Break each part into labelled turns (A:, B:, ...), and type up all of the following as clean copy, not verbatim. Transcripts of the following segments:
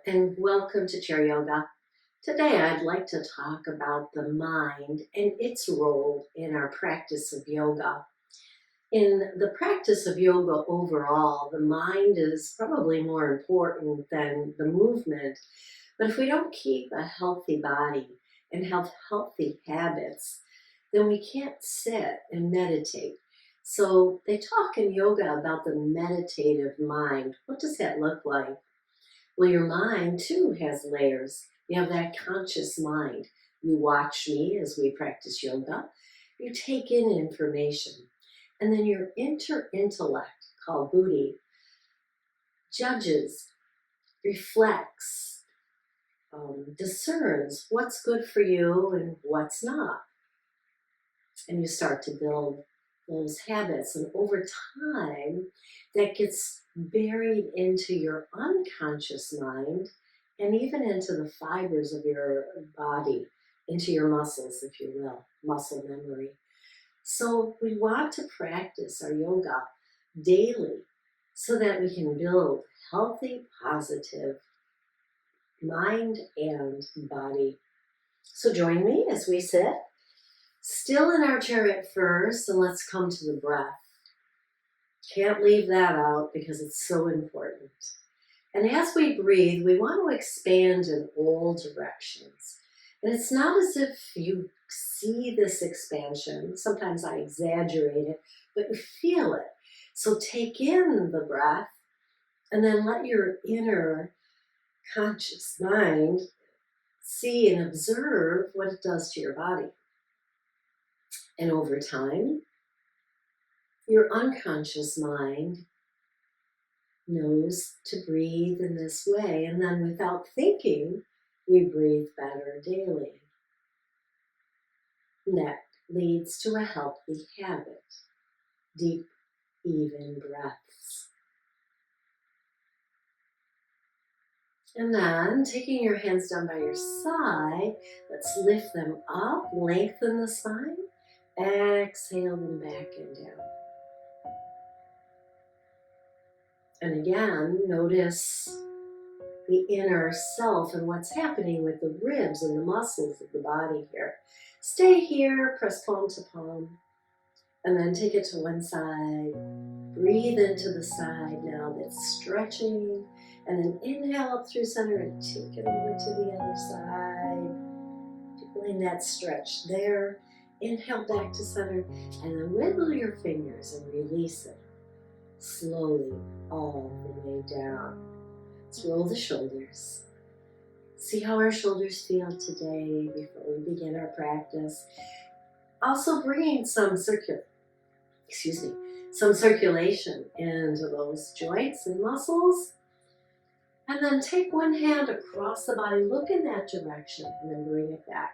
A: and welcome to Chair Yoga. Today I'd like to talk about the mind and its role in our practice of yoga. In the practice of yoga overall, the mind is probably more important than the movement. But if we don't keep a healthy body and have healthy habits, then we can't sit and meditate. So they talk in yoga about the meditative mind. What does that look like? Well, your mind too has layers. You have that conscious mind. You watch me as we practice yoga. You take in information. And then your intellect, called buddhi, judges, reflects, discerns what's good for you and what's not. And you start to build those habits. And over time, that gets buried into your unconscious mind and even into the fibers of your body, into your muscles, if you will, muscle memory. So we want to practice our yoga daily so that we can build healthy, positive mind and body. So join me as we sit still in our chair at first, and let's come to the breath. Can't leave that out because it's so important. And as we breathe, we want to expand in all directions. And it's not as if you see this expansion. Sometimes I exaggerate it, but you feel it. So take in the breath and then let your inner conscious mind see and observe what it does to your body. And over time, your unconscious mind knows to breathe in this way. And then without thinking, we breathe better daily. And that leads to a healthy habit, deep, even breaths. And then taking your hands down by your side, let's lift them up, lengthen the spine, exhale them back and down. And again, notice the inner self and what's happening with the ribs and the muscles of the body here. Stay here, press palm to palm, and then take it to one side. Breathe into the side now that's stretching, and then inhale up through center and take it over to the other side. Feeling that stretch there. Inhale back to center, and then wiggle your fingers and release it slowly all the way down. Let's roll the shoulders. See how our shoulders feel today before we begin our practice. Also bringing some circulation into those joints and muscles. And then take one hand across the body, look in that direction, and then bring it back.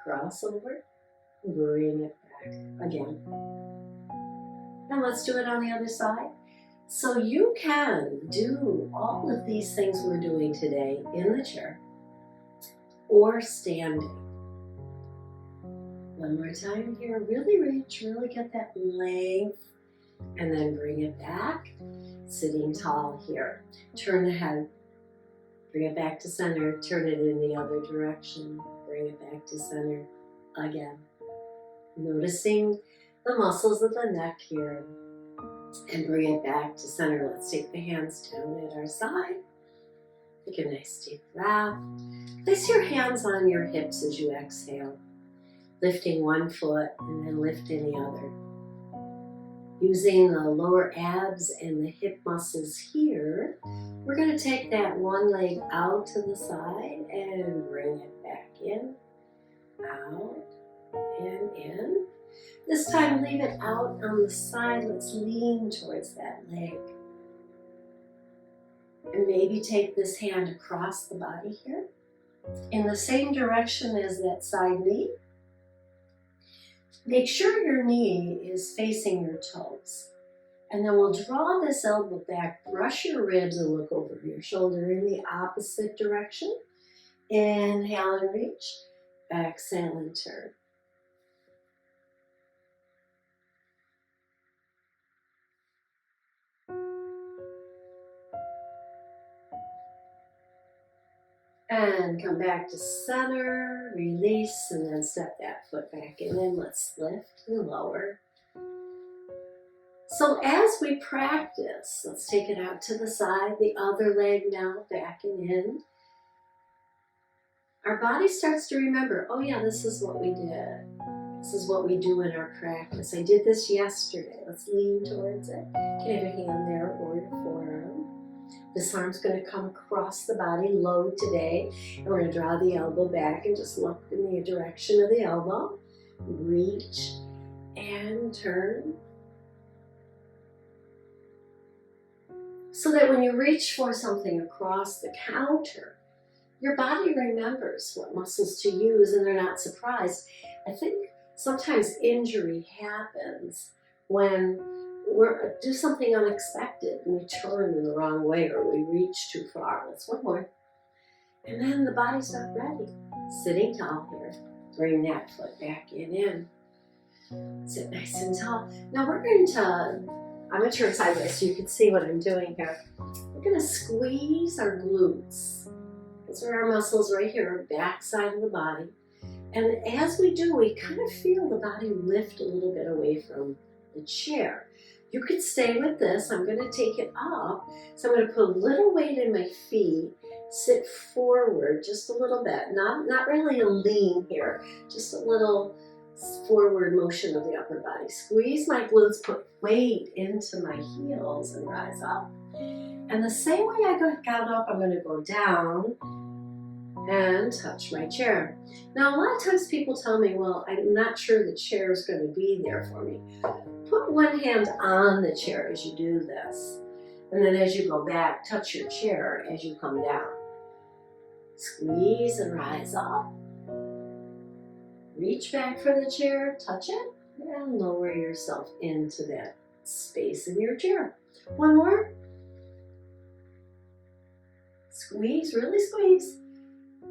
A: Cross over, bring it back again. And let's do it on the other side. So you can do all of these things we're doing today in the chair or standing. One more time here, really reach, really get that length, and then bring it back, sitting tall here. Turn the head, bring it back to center, turn it in the other direction, bring it back to center again. Noticing the muscles of the neck here, and bring it back to center. Let's take the hands down at our side. Take a nice deep breath. Place your hands on your hips as you exhale, lifting one foot and then lifting the other. Using the lower abs and the hip muscles here, we're going to take that one leg out to the side and bring it back in, out, and in. This time, leave it out on the side. Let's lean towards that leg. And maybe take this hand across the body here in the same direction as that side knee. Make sure your knee is facing your toes. And then we'll draw this elbow back, brush your ribs, and look over your shoulder in the opposite direction. Inhale and reach. Exhale and turn. And come back to center, release, and then step that foot back in. And let's lift and lower. So as we practice, let's take it out to the side, the other leg now, back and in. Our body starts to remember, oh yeah, this is what we did. This is what we do in our practice. I did this yesterday. Let's lean towards it. You can have your hand there or your forearm. This arm's going to come across the body, low today. And we're going to draw the elbow back and just look in the direction of the elbow. Reach and turn. So that when you reach for something across the counter, your body remembers what muscles to use and they're not surprised. I think sometimes injury happens when we do something unexpected and we turn in the wrong way or we reach too far. Let's one more. And then the body's not ready. Sitting tall here. Bring that foot back in. Sit nice and tall. Now we're going to, I'm going to turn sideways so you can see what I'm doing here. We're going to squeeze our glutes. Those are our muscles right here, back side of the body. And as we do, we kind of feel the body lift a little bit away from the chair. You could stay with this. I'm going to take it up. So I'm going to put a little weight in my feet, sit forward just a little bit. Not really a lean here, just a little forward motion of the upper body. Squeeze my glutes, put weight into my heels and rise up. And the same way I got up, I'm going to go down and touch my chair. Now, a lot of times people tell me, well, I'm not sure the chair is going to be there for me. Put one hand on the chair as you do this. And then as you go back, touch your chair as you come down. Squeeze and rise up. Reach back for the chair, touch it, and lower yourself into that space in your chair. One more. Squeeze, really squeeze.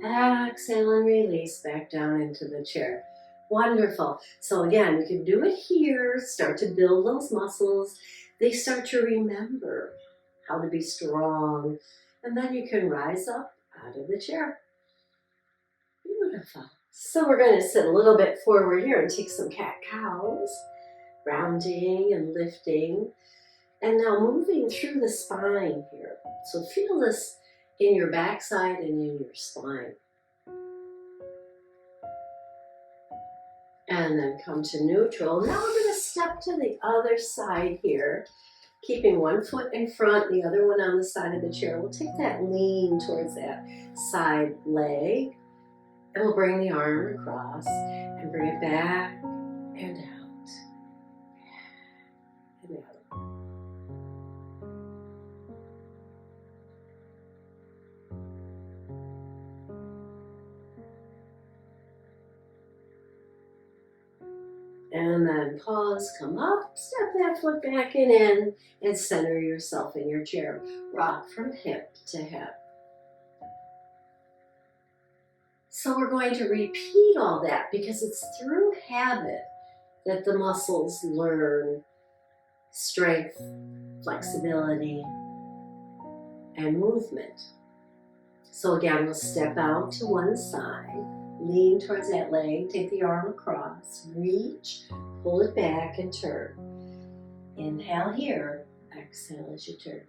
A: Exhale and release back down into the chair. Wonderful. So again, you can do it here, start to build those muscles. They start to remember how to be strong. And then you can rise up out of the chair. Beautiful. So we're going to sit a little bit forward here and take some cat-cows. Grounding and lifting. And now moving through the spine here. So feel this in your backside and in your spine. And then come to neutral. Now we're going to step to the other side here, keeping one foot in front, the other one on the side of the chair. We'll take that lean towards that side leg, and we'll bring the arm across and bring it back and out. And out. And then pause, come up, step that foot back and in, and center yourself in your chair. Rock from hip to hip. So we're going to repeat all that because it's through habit that the muscles learn strength, flexibility, and movement. So again, we'll step out to one side. Lean towards that leg, take the arm across, reach, pull it back and turn. Inhale here, exhale as you turn.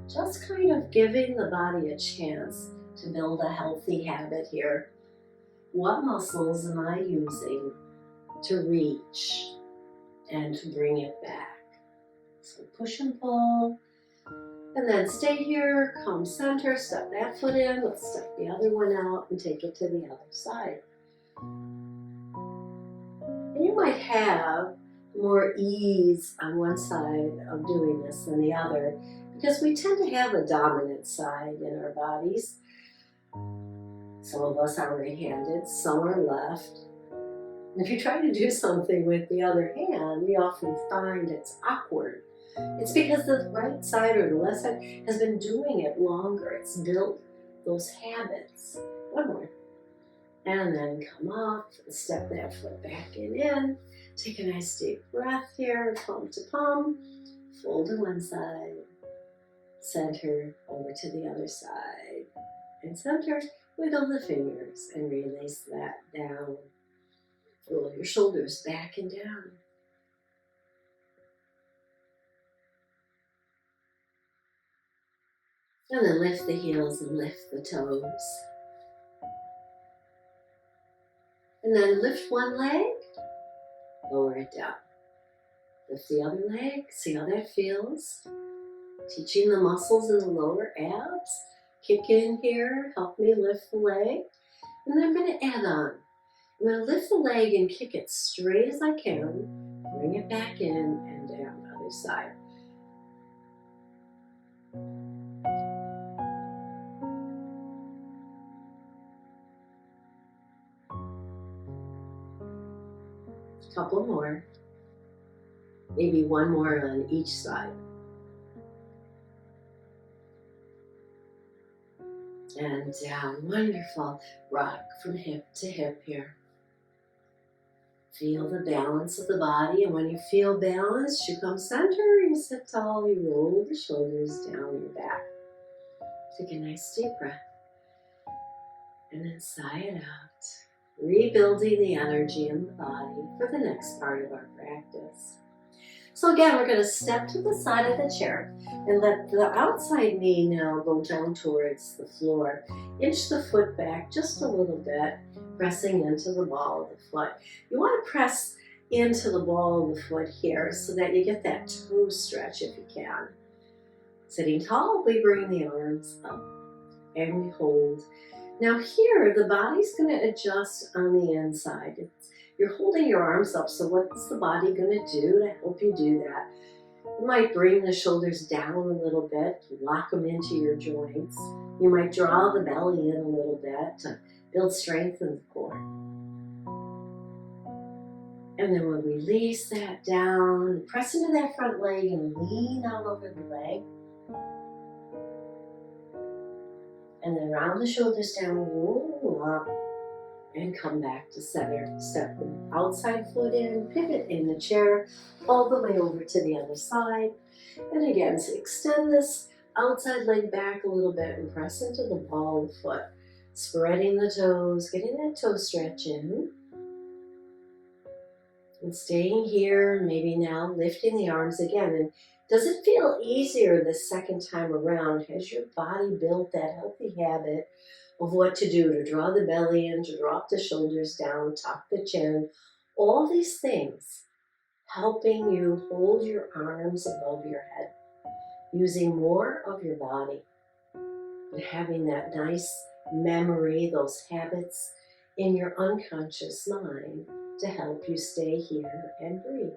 A: Just kind of giving the body a chance to build a healthy habit here. What muscles am I using to reach and to bring it back? So push and pull. And then stay here, come center, step that foot in, let's step the other one out and take it to the other side. And you might have more ease on one side of doing this than the other because we tend to have a dominant side in our bodies. Some of us are right-handed, some are left. And if you try to do something with the other hand, you often find it's awkward. It's because the right side or the left side has been doing it longer. It's built those habits. One more. And then come up, step that foot back and in. Take a nice deep breath here, palm to palm. Fold to one side, center over to the other side, and center. Wiggle the fingers and release that down. Roll your shoulders back and down. And then lift the heels and lift the toes. And then lift one leg, lower it down. Lift the other leg, see how that feels. Teaching the muscles in the lower abs. Kick in here, help me lift the leg. And then I'm going to add on. I'm going to lift the leg and kick it straight as I can. Bring it back in and down the other side. A couple more. Maybe one more on each side. And down, wonderful. Rock from hip to hip here. Feel the balance of the body, and when you feel balanced, you come center, you sit tall, you roll the shoulders down your back. Take a nice deep breath. And then sigh it out. Rebuilding the energy in the body for the next part of our practice. So again, we're going to step to the side of the chair and let the outside knee now go down towards the floor. Inch the foot back just a little bit, pressing into the ball of the foot. You want to press into the ball of the foot here so that you get that toe stretch if you can. Sitting tall, we bring the arms up and we hold. Now here, the body's going to adjust on the inside. You're holding your arms up, so what's the body going to do to help you do that? You might bring the shoulders down a little bit, lock them into your joints. You might draw the belly in a little bit to build strength in the core. And then we'll release that down, press into that front leg and lean out over the leg. And then round the shoulders down, roll up, and come back to center. Step the outside foot in, pivot in the chair, all the way over to the other side. And again, so extend this outside leg back a little bit and press into the ball of the foot. Spreading the toes, getting that toe stretch in. And staying here, maybe now lifting the arms again. And does it feel easier the second time around? Has your body built that healthy habit of what to do, to draw the belly in, to drop the shoulders down, tuck the chin, all these things helping you hold your arms above your head, using more of your body, and having that nice memory, those habits in your unconscious mind to help you stay here and breathe.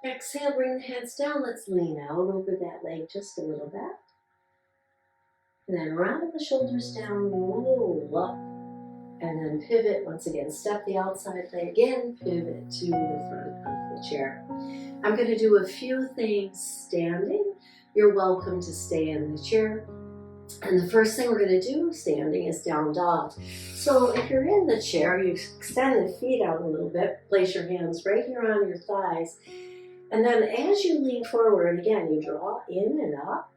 A: Exhale, bring the hands down. Let's lean out over that leg just a little bit. And then round the shoulders down, roll up, and then pivot. Once again, step the outside leg in, pivot to the front of the chair. I'm going to do a few things standing. You're welcome to stay in the chair. And the first thing we're going to do standing is down dog. So if you're in the chair, you extend the feet out a little bit, place your hands right here on your thighs. And then as you lean forward, again, you draw in and up.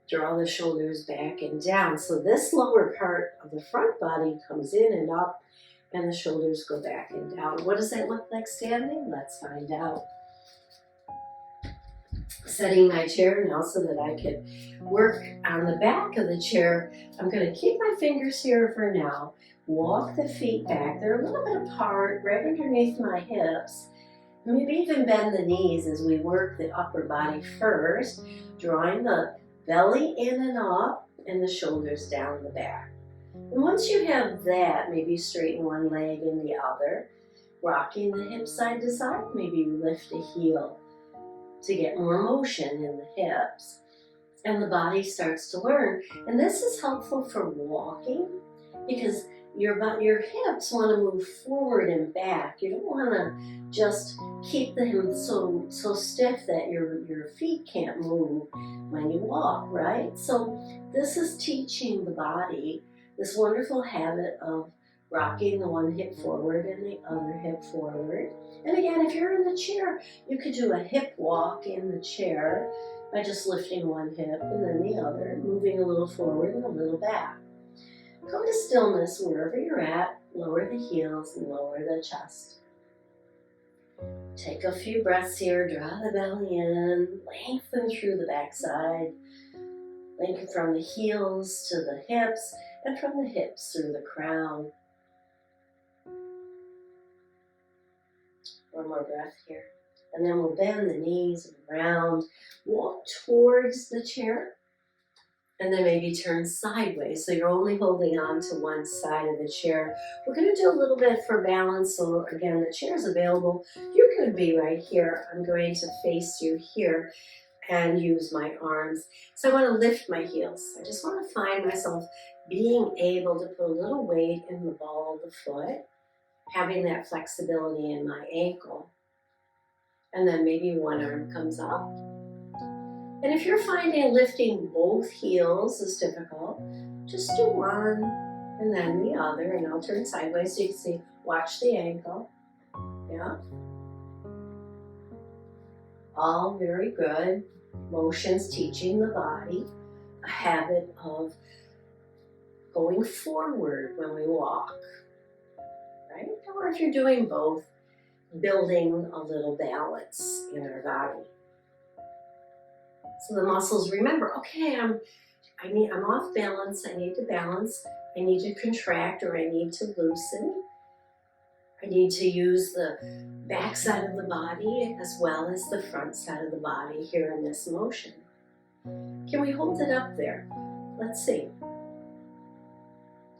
A: Draw the shoulders back and down. So this lower part of the front body comes in and up, and the shoulders go back and down. What does that look like standing? Let's find out. Setting my chair now so that I can work on the back of the chair. I'm going to keep my fingers here for now. Walk the feet back. They're a little bit apart, right underneath my hips. Maybe even bend the knees as we work the upper body first, drawing the belly in and up, and the shoulders down the back. And once you have that, maybe straighten one leg and the other, rocking the hips side to side, maybe lift a heel to get more motion in the hips. And the body starts to learn. And this is helpful for walking because your hips want to move forward and back. You don't want to just keep them so stiff that your feet can't move when you walk, right? So this is teaching the body this wonderful habit of rocking the one hip forward and the other hip forward. And again, if you're in the chair, you could do a hip walk in the chair by just lifting one hip and then the other, moving a little forward and a little back. Come to stillness wherever you're at. Lower the heels and lower the chest. Take a few breaths here. Draw the belly in. Lengthen through the backside. Lengthen from the heels to the hips and from the hips through the crown. One more breath here. And then we'll bend the knees around. Walk towards the chair. And then maybe turn sideways, so you're only holding on to one side of the chair. We're going to do a little bit for balance, so again, the chair is available. You could be right here. I'm going to face you here and use my arms. So I want to lift my heels. I just want to find myself being able to put a little weight in the ball of the foot, having that flexibility in my ankle. And then maybe one arm comes up. And if you're finding lifting both heels is difficult, just do one and then the other, and I'll turn sideways so you can see, watch the ankle. Yeah. All very good. Motions teaching the body a habit of going forward when we walk, right? Or if you're doing both, building a little balance in our body. So the muscles remember, okay, I'm off balance, I need to balance, I need to contract or I need to loosen. I need to use the back side of the body as well as the front side of the body here in this motion. Can we hold it up there? Let's see.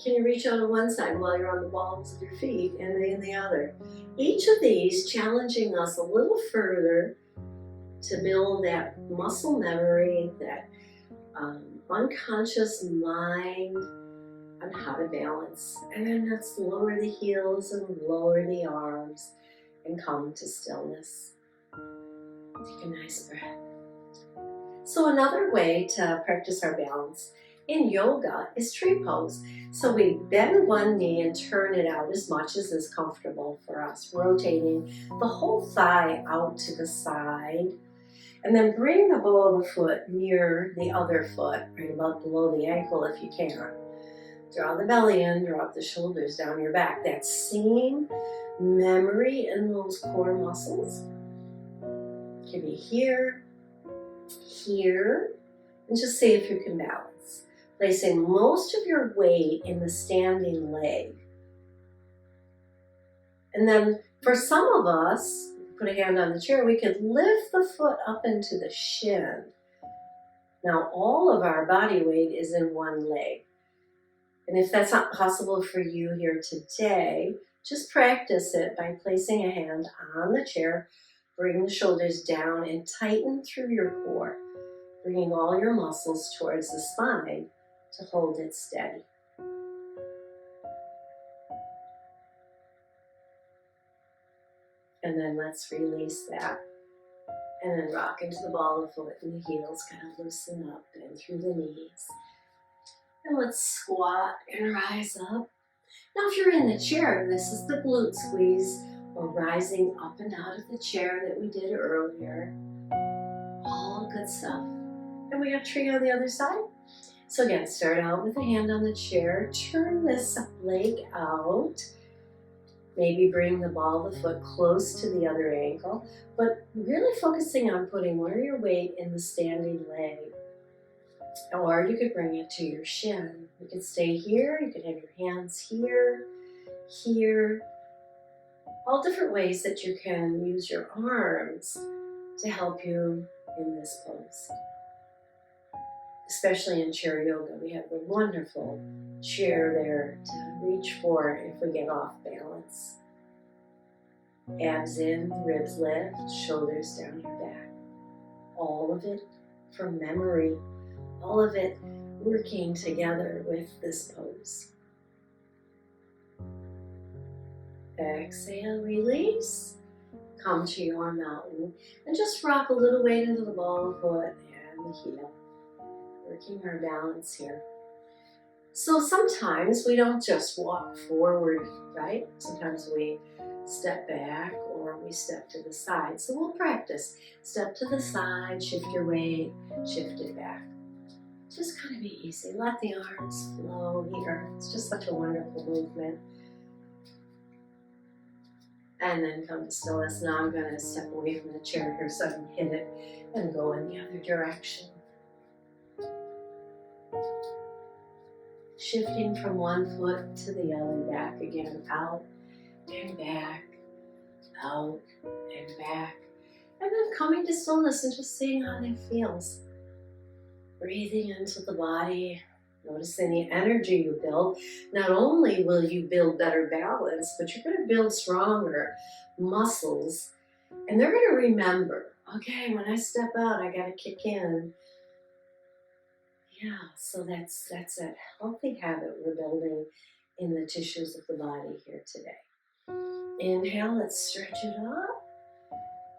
A: Can you reach out on one side while you're on the balls of your feet and then the other? Each of these challenging us a little further to build that muscle memory, that unconscious mind on how to balance. And then let's lower the heels and lower the arms and come to stillness. Take a nice breath. So another way to practice our balance in yoga is tree pose. So we bend one knee and turn it out as much as is comfortable for us, rotating the whole thigh out to the side. And then bring the ball of the foot near the other foot, right about below the ankle if you can. Draw the belly in, drop the shoulders down your back. That same memory in those core muscles can be here, here, and just see if you can balance. Placing most of your weight in the standing leg. And then for some of us, put a hand on the chair, we could lift the foot up into the shin. Now all of our body weight is in one leg. And if that's not possible for you here today, just practice it by placing a hand on the chair, bring the shoulders down and tighten through your core, bringing all your muscles towards the spine to hold it steady. And then let's release that. And then rock into the ball of the foot and the heels kind of loosen up and through the knees. And let's squat and rise up. Now if you're in the chair, this is the glute squeeze or rising up and out of the chair that we did earlier. All good stuff. And we got tree on the other side. So again, start out with a hand on the chair. Turn this leg out. Maybe bring the ball of the foot close to the other ankle, but really focusing on putting more of your weight in the standing leg. Or you could bring it to your shin. You could stay here, you could have your hands here, here. All different ways that you can use your arms to help you in this pose. Especially in chair yoga, we have the wonderful chair there to reach for if we get off balance. Abs in, ribs lift, shoulders down your back. All of it from memory, all of it working together with this pose. Exhale, release. Come to your mountain and just rock a little weight into the ball of the foot and the heel. Working our balance here. So sometimes we don't just walk forward, right? Sometimes we step back or we step to the side. So we'll practice. Step to the side, shift your weight, shift it back. Just kind of be easy. Let the arms flow here. It's just such a wonderful movement. And then come to stillness. Now I'm going to step away from the chair here so I can hit it and go in the other direction. Shifting from one foot to the other, back again, out and back, out and back. And then coming to stillness and just seeing how that feels. Breathing into the body, noticing the energy you build. Not only will you build better balance, but you're going to build stronger muscles. And they're going to remember, okay, when I step out, I got to kick in. Yeah, so that's that healthy habit we're building in the tissues of the body here today. Inhale, let's stretch it up.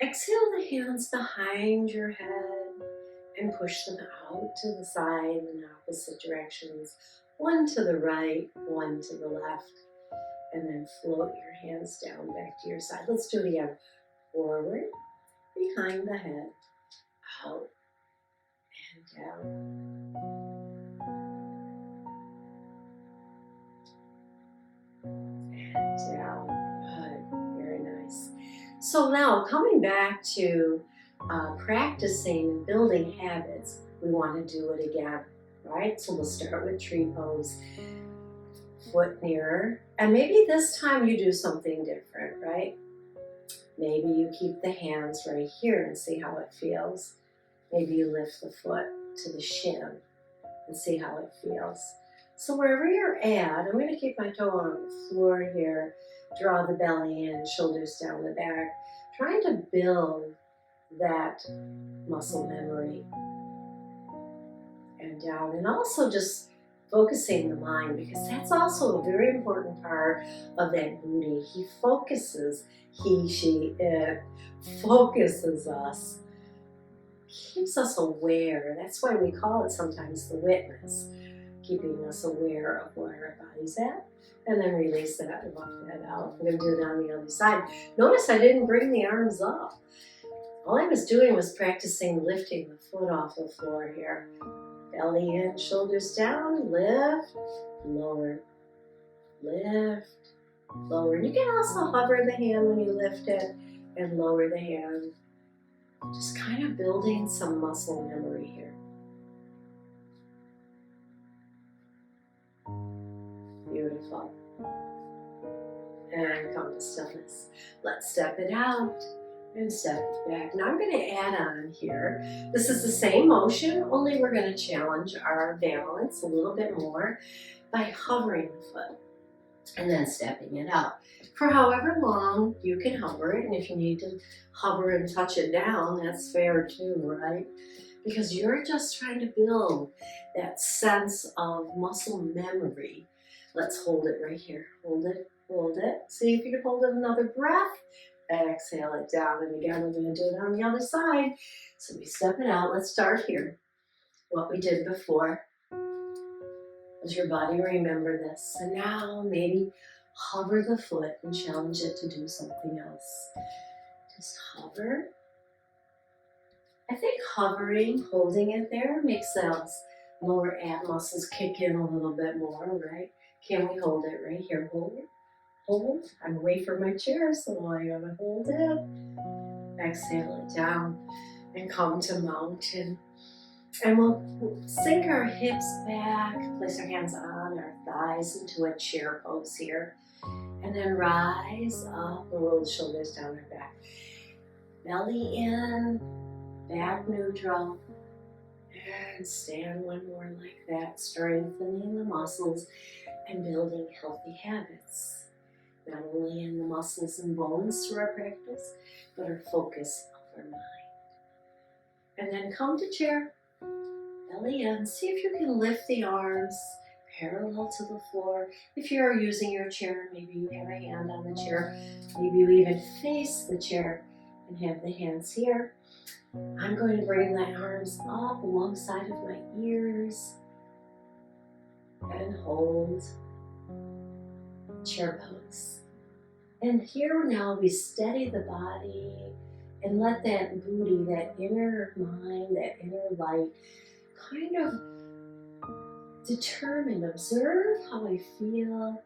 A: Exhale the hands behind your head and push them out to the side in opposite directions. One to the right, one to the left. And then float your hands down back to your side. Let's do it again. Forward, behind the head, out and down. And down. Good. Very nice. So now coming back to practicing and building habits, we want to do it again, right? So we'll start with tree pose, foot nearer, and maybe this time you do something different, right? Maybe you keep the hands right here and see how it feels. Maybe you lift the foot to the shin and see how it feels. So wherever you're at, I'm going to keep my toe on the floor here, draw the belly in, shoulders down the back, trying to build that muscle memory and down. And also just focusing the mind, because that's also a very important part of that booty. He focuses, he, she, it focuses us, keeps us aware. That's why we call it sometimes the witness, keeping us aware of where our body's at. And then release that and walk that out. I'm going to do it on the other side. Notice I didn't bring the arms up. All I was doing was practicing lifting the foot off the floor here. Belly in, shoulders down, lift, lower, lift, lower. And you can also hover the hand when you lift it and lower the hand. Just kind of building some muscle memory here. Beautiful. And come to stillness. Let's step it out and step it back. Now I'm going to add on here. This is the same motion, only we're going to challenge our balance a little bit more by hovering the foot and then stepping it out. For however long you can hover it, and if you need to hover and touch it down, that's fair too, right? Because you're just trying to build that sense of muscle memory. Let's hold it right here. Hold it, hold it. See if you can hold it another breath. Exhale it down, and again we're going to do it on the other side. So we step it out. Let's start here. What we did before. Does your body remember this? And now maybe hover the foot and challenge it to do something else. Just hover. I think hovering, holding it there makes those lower ab muscles kick in a little bit more, right? Can we hold it right here? Hold it. Hold. I'm away from my chair, so I'm going to hold it. Exhale it down and come to mountain. And we'll sink our hips back, place our hands on our thighs into a chair pose here. And then rise up and roll the shoulders down our back. Belly in, back neutral. And stand one more like that, strengthening the muscles and building healthy habits. Not only in the muscles and bones through our practice, but our focus of our mind. And then come to chair, belly in. See if you can lift the arms parallel to the floor. If you're using your chair, maybe you have a hand on the chair. Maybe you even face the chair and have the hands here. I'm going to bring my arms up alongside of my ears. and hold, chair pose. And here now we steady the body and let that booty, that inner mind, that inner light kind of determine, observe how I feel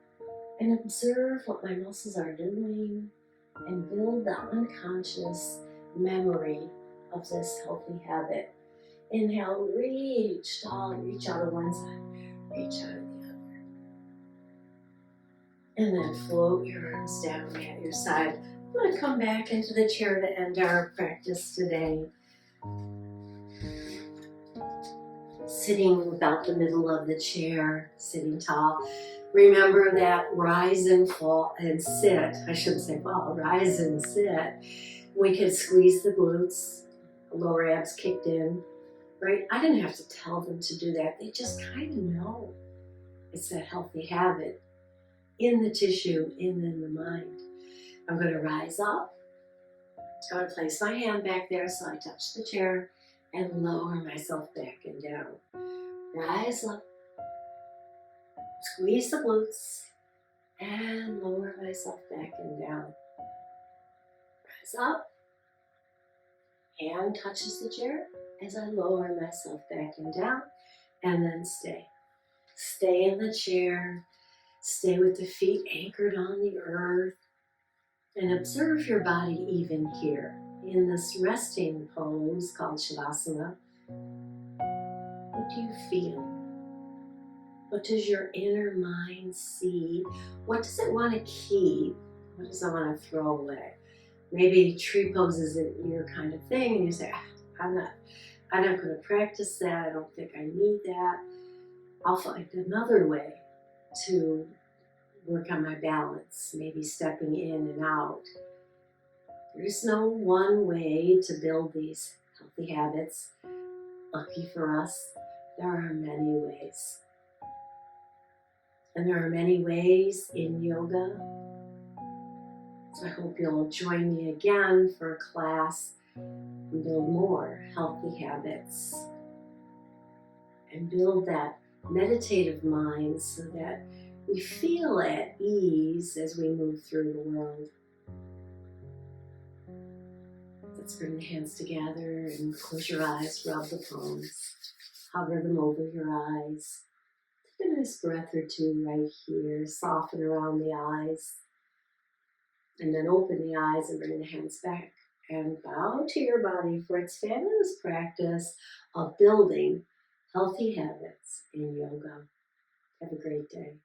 A: and observe what my muscles are doing and build the unconscious memory of this healthy habit. Inhale, reach, tall, reach out of one side, reach out of the other. And then float your arms down at your side. I'm going to come back into the chair to end our practice today. Sitting about the middle of the chair, sitting tall. Remember that rise and fall and sit. I shouldn't say fall, rise and sit. We could squeeze the glutes, lower abs kicked in, right? I didn't have to tell them to do that. They just kind of know. It's that healthy habit in the tissue, in the mind. I'm going to rise up. I'm going to place my hand back there so I touch the chair and lower myself back and down. Rise up. Squeeze the glutes and lower myself back and down. Rise up. Hand touches the chair as I lower myself back and down, and then stay. Stay in the chair. Stay with the feet anchored on the earth. And observe your body even here in this resting pose called Shavasana. What do you feel? What does your inner mind see? What does it want to keep? What does it want to throw away? Maybe tree pose isn't your kind of thing, and you say, I'm not going to practice that. I don't think I need that. I'll find another way to work on my balance, maybe stepping in and out. There's no one way to build these healthy habits. Lucky for us, there are many ways. And there are many ways in yoga. So I hope you'll join me again for a class and build more healthy habits and build that meditative mind so that we feel at ease as we move through the world. Let's bring the hands together and close your eyes, rub the palms, hover them over your eyes. Take a nice breath or two right here, soften around the eyes, and then open the eyes and bring the hands back and bow to your body for its fabulous practice of building healthy habits in yoga. Have a great day.